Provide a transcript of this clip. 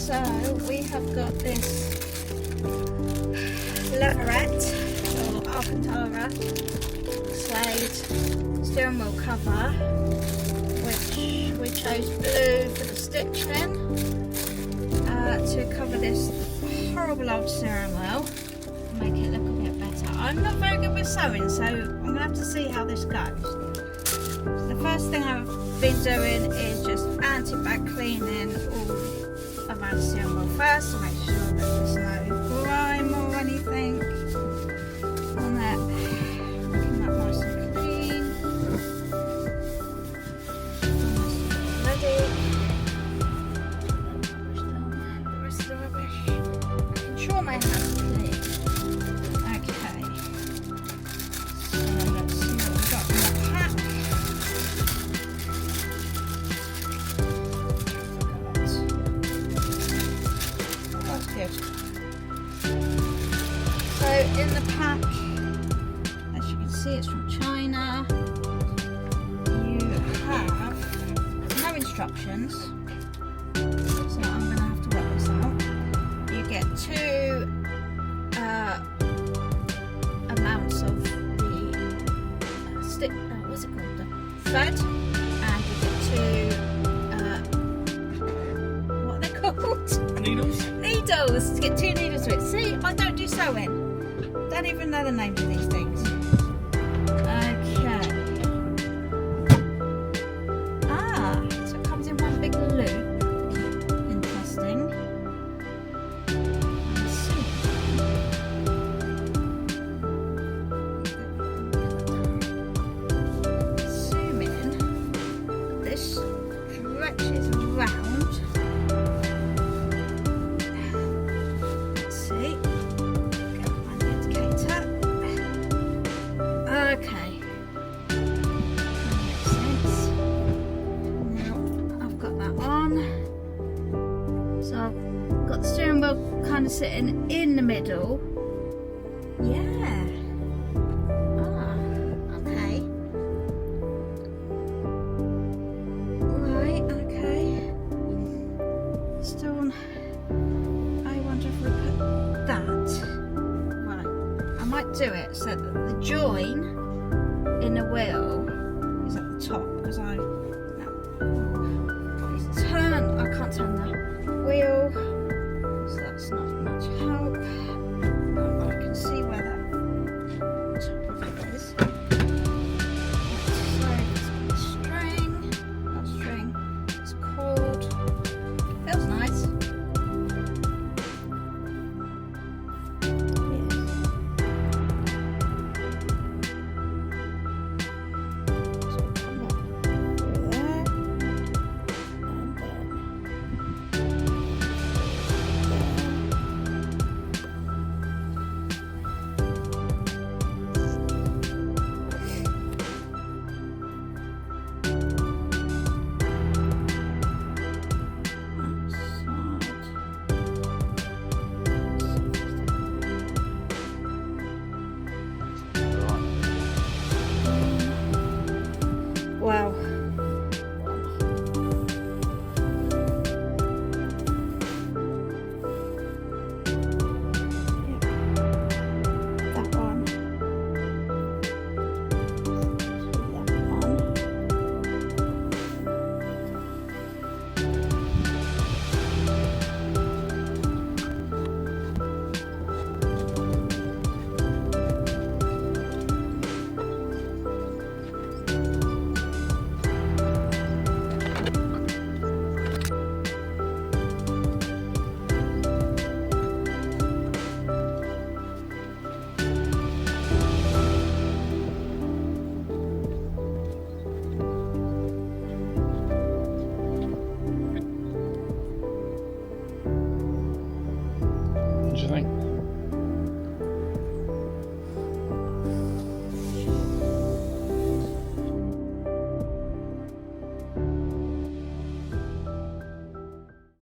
So we have got this leatherette or Alcantara suede steering wheel cover, which we chose blue for the stitching to cover this horrible old steering wheel and make it look a bit better. I'm not very good with sewing, so I'm going to have to see how this goes. The first thing I've been doing is just anti-bag cleaning all around the steering wheel first to make sure that there's no grime or anything on it. Making that nice and clean. Almost ready. The rest of the rubbish. Making sure my hands are clean. Okay. So let's see what we've got in the pack. That's good. So in the pack, as you can see, it's from China. You have no instructions, so I'm going to have to work this out. You get two amounts of the stick, what's it called, the thread, and you get two, what are they called? Needles? Needles, to get two needles to it. See, I don't do sewing. Don't even know the names of these things. Okay. Ah, so it comes in one big loop. Interesting. Assuming this stretches around. Let's see. Get my indicator. Okay. That makes sense. Now I've got that on. So I've got the steering wheel kind of sitting in the middle. Yeah. Ah, okay. Right, okay. Still, I wonder if we put that. Right, I might do it so that the join in the wheel